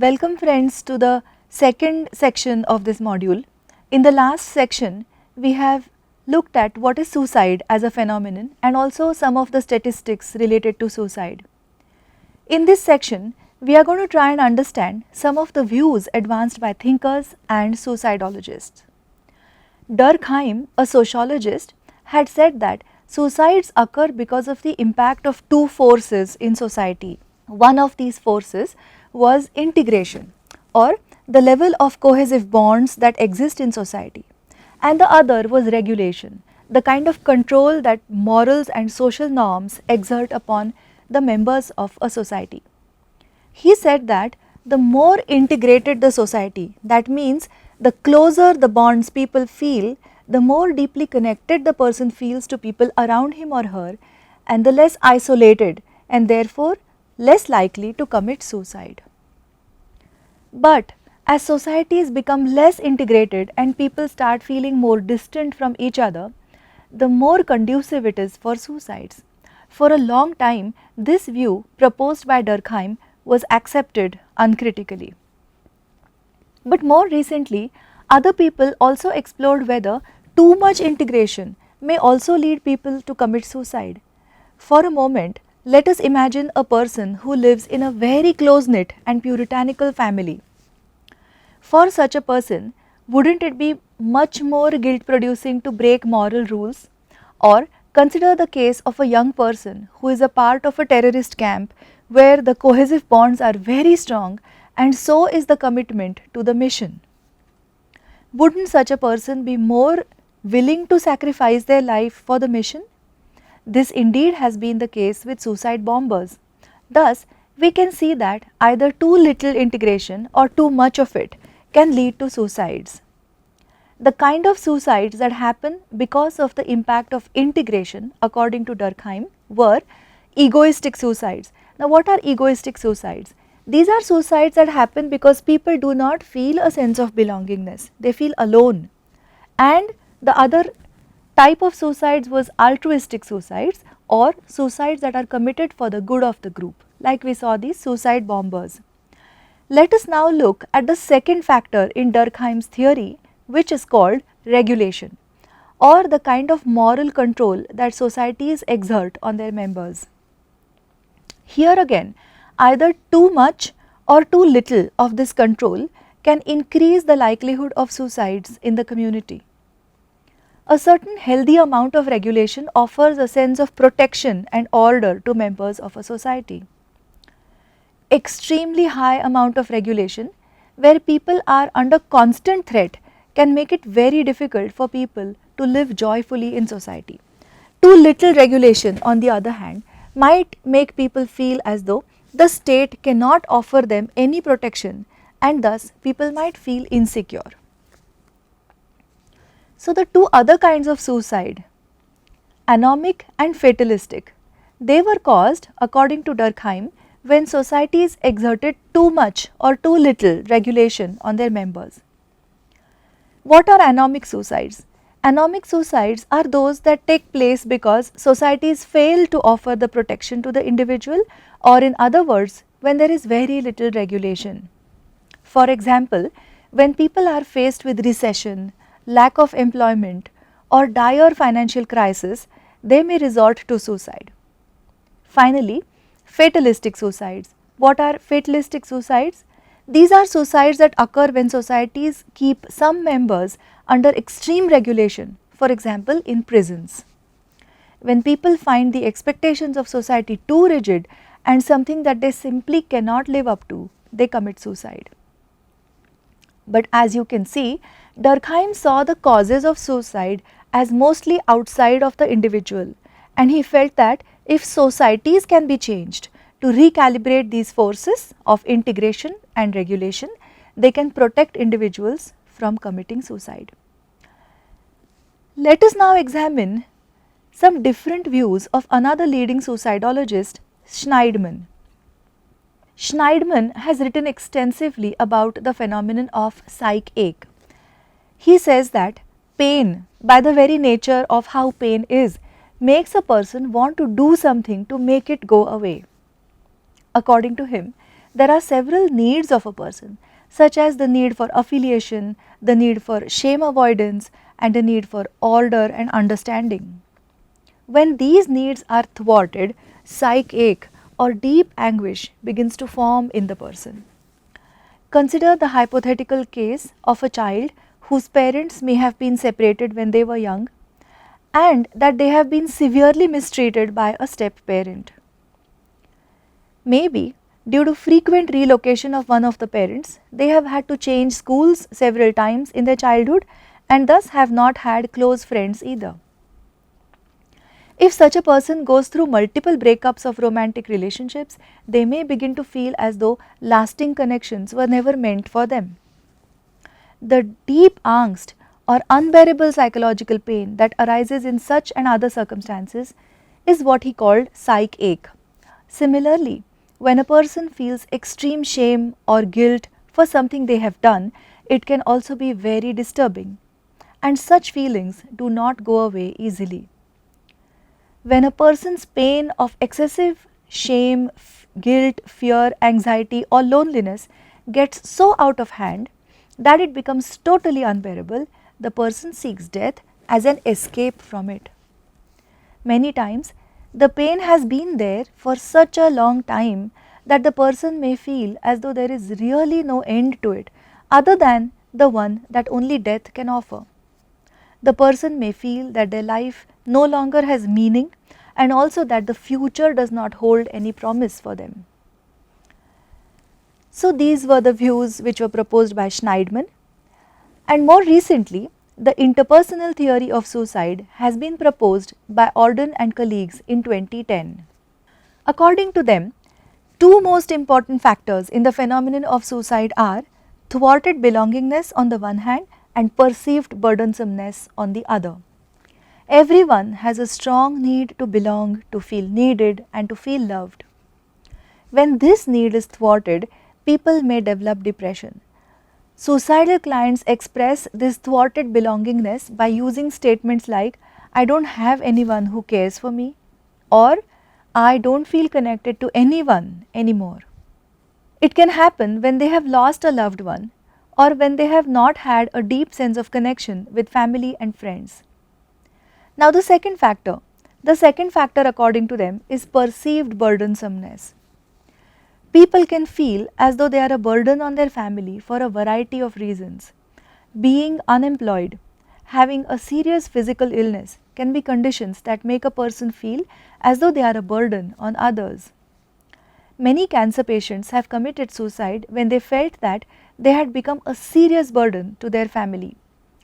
Welcome friends to the second section of this module. In the last section, we have looked at what is suicide as a phenomenon and also some of the statistics related to suicide. In this section, we are going to try and understand some of the views advanced by thinkers and suicidologists. Durkheim, a sociologist, had said that suicides occur because of the impact of two forces in society. One of these forces was integration, or the level of cohesive bonds that exist in society, and the other was regulation, the kind of control that morals and social norms exert upon the members of a society. He said that the more integrated the society, that means the closer the bonds people feel, the more deeply connected the person feels to people around him or her, and the less isolated and therefore less likely to commit suicide. But as societies become less integrated and people start feeling more distant from each other, the more conducive it is for suicides. For a long time, this view proposed by Durkheim was accepted uncritically. But more recently, other people also explored whether too much integration may also lead people to commit suicide. For a moment, let us imagine a person who lives in a very close-knit and puritanical family. For such a person, wouldn't it be much more guilt-producing to break moral rules? Or consider the case of a young person who is a part of a terrorist camp where the cohesive bonds are very strong and so is the commitment to the mission. Wouldn't such a person be more willing to sacrifice their life for the mission? This indeed has been the case with suicide bombers. Thus, we can see that either too little integration or too much of it can lead to suicides. The kind of suicides that happen because of the impact of integration, according to Durkheim, were egoistic suicides. Now, what are egoistic suicides? These are suicides that happen because people do not feel a sense of belongingness, they feel alone. And the other type of suicides was altruistic suicides, or suicides that are committed for the good of the group, like we saw these suicide bombers. Let us now look at the second factor in Durkheim's theory, which is called regulation, or the kind of moral control that societies exert on their members. Here again, either too much or too little of this control can increase the likelihood of suicides in the community. A certain healthy amount of regulation offers a sense of protection and order to members of a society. Extremely high amount of regulation, where people are under constant threat, can make it very difficult for people to live joyfully in society. Too little regulation, on the other hand, might make people feel as though the state cannot offer them any protection, and thus people might feel insecure. So, the two other kinds of suicide, anomic and fatalistic, they were caused, according to Durkheim, when societies exerted too much or too little regulation on their members. What are anomic suicides? Anomic suicides are those that take place because societies fail to offer the protection to the individual, or in other words, when there is very little regulation. For example, when people are faced with recession, lack of employment, or dire financial crisis, they may resort to suicide. Finally, fatalistic suicides. What are fatalistic suicides? These are suicides that occur when societies keep some members under extreme regulation, for example in prisons. When people find the expectations of society too rigid and something that they simply cannot live up to, they commit suicide. But as you can see, Durkheim saw the causes of suicide as mostly outside of the individual, and he felt that if societies can be changed to recalibrate these forces of integration and regulation, they can protect individuals from committing suicide. Let us now examine some different views of another leading suicidologist, Schneidman. Schneidman has written extensively about the phenomenon of psych ache. He says that pain, by the very nature of how pain is, makes a person want to do something to make it go away. According to him, there are several needs of a person, such as the need for affiliation, the need for shame avoidance, and the need for order and understanding. When these needs are thwarted, psych ache or deep anguish begins to form in the person. Consider the hypothetical case of a child whose parents may have been separated when they were young and that they have been severely mistreated by a step parent. Maybe due to frequent relocation of one of the parents, they have had to change schools several times in their childhood and thus have not had close friends either. If such a person goes through multiple breakups of romantic relationships, they may begin to feel as though lasting connections were never meant for them. The deep angst or unbearable psychological pain that arises in such and other circumstances is what he called psych ache. Similarly, when a person feels extreme shame or guilt for something they have done, it can also be very disturbing, and such feelings do not go away easily. When a person's pain of excessive shame, guilt, fear, anxiety or loneliness gets so out of hand that it becomes totally unbearable, the person seeks death as an escape from it. Many times, the pain has been there for such a long time that the person may feel as though there is really no end to it other than the one that only death can offer. The person may feel that their life no longer has meaning and also that the future does not hold any promise for them. So, these were the views which were proposed by Schneidman, and more recently the interpersonal theory of suicide has been proposed by Auden and colleagues in 2010. According to them, two most important factors in the phenomenon of suicide are thwarted belongingness on the one hand and perceived burdensomeness on the other. Everyone has a strong need to belong, to feel needed and to feel loved. When this need is thwarted, people may develop depression. Suicidal clients express this thwarted belongingness by using statements like, "I don't have anyone who cares for me," or "I don't feel connected to anyone anymore." It can happen when they have lost a loved one or when they have not had a deep sense of connection with family and friends. Now the second factor according to them is perceived burdensomeness. People can feel as though they are a burden on their family for a variety of reasons. Being unemployed, having a serious physical illness can be conditions that make a person feel as though they are a burden on others. Many cancer patients have committed suicide when they felt that they had become a serious burden to their family.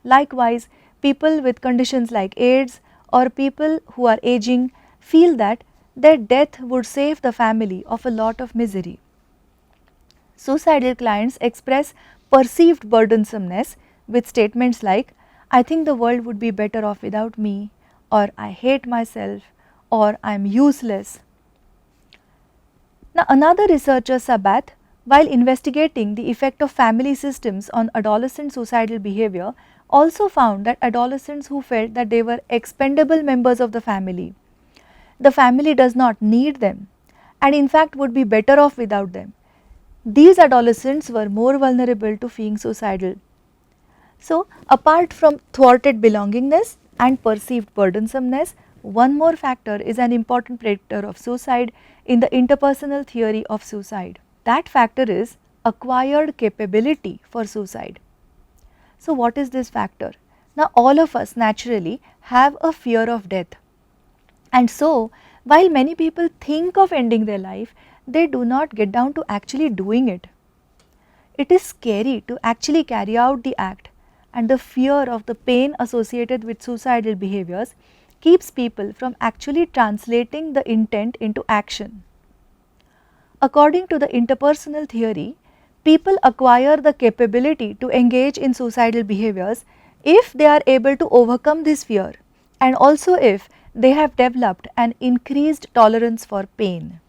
Likewise, people with conditions like AIDS or people who are aging feel that their death would save the family of a lot of misery. Suicidal clients express perceived burdensomeness with statements like, "I think the world would be better off without me," or "I hate myself," or "I am useless." Now another researcher, Sabat, while investigating the effect of family systems on adolescent suicidal behavior, also found that adolescents who felt that they were expendable members of the family does not need them and in fact would be better off without them, these adolescents were more vulnerable to being suicidal. So, apart from thwarted belongingness and perceived burdensomeness, one more factor is an important predictor of suicide in the interpersonal theory of suicide. That factor is acquired capability for suicide. So, what is this factor? Now, all of us naturally have a fear of death, and so while many people think of ending their life, they do not get down to actually doing it. It is scary to actually carry out the act, and the fear of the pain associated with suicidal behaviors keeps people from actually translating the intent into action. According to the interpersonal theory, people acquire the capability to engage in suicidal behaviors if they are able to overcome this fear and also if they have developed an increased tolerance for pain.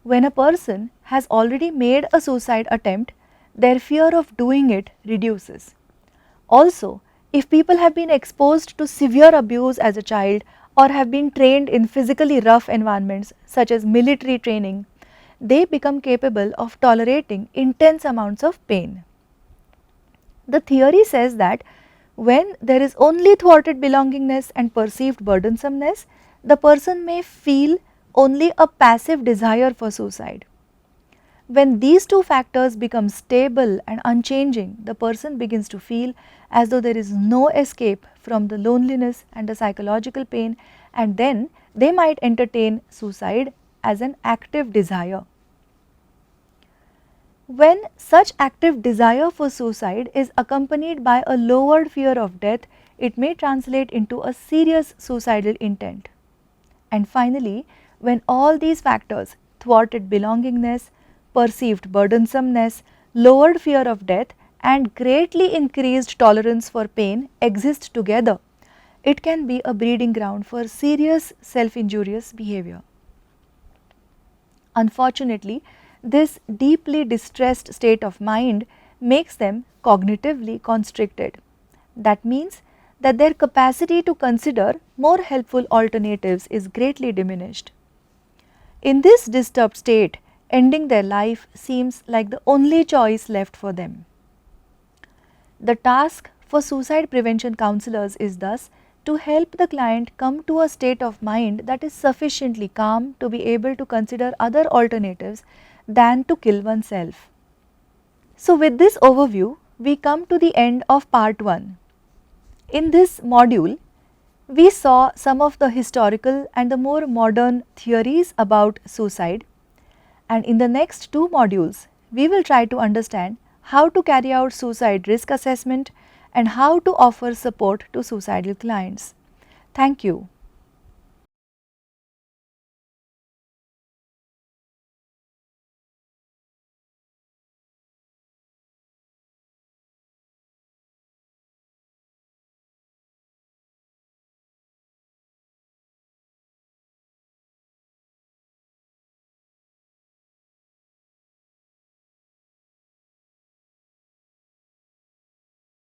When a person has already made a suicide attempt, their fear of doing it reduces. Also, if people have been exposed to severe abuse as a child or have been trained in physically rough environments such as military training, they become capable of tolerating intense amounts of pain. The theory says that when there is only thwarted belongingness and perceived burdensomeness, the person may feel only a passive desire for suicide. When these two factors become stable and unchanging, the person begins to feel as though there is no escape from the loneliness and the psychological pain, and then they might entertain suicide as an active desire. When such active desire for suicide is accompanied by a lowered fear of death, it may translate into a serious suicidal intent. And finally, when all these factors, thwarted belongingness, perceived burdensomeness, lowered fear of death and greatly increased tolerance for pain exist together, it can be a breeding ground for serious self-injurious behavior. Unfortunately, this deeply distressed state of mind makes them cognitively constricted. That means that their capacity to consider more helpful alternatives is greatly diminished. In this disturbed state, ending their life seems like the only choice left for them. The task for suicide prevention counselors is thus to help the client come to a state of mind that is sufficiently calm to be able to consider other alternatives than to kill oneself. So, with this overview, we come to the end of part 1. In this module, we saw some of the historical and the more modern theories about suicide, and in the next 2 modules, we will try to understand how to carry out suicide risk assessment and how to offer support to suicidal clients. Thank you.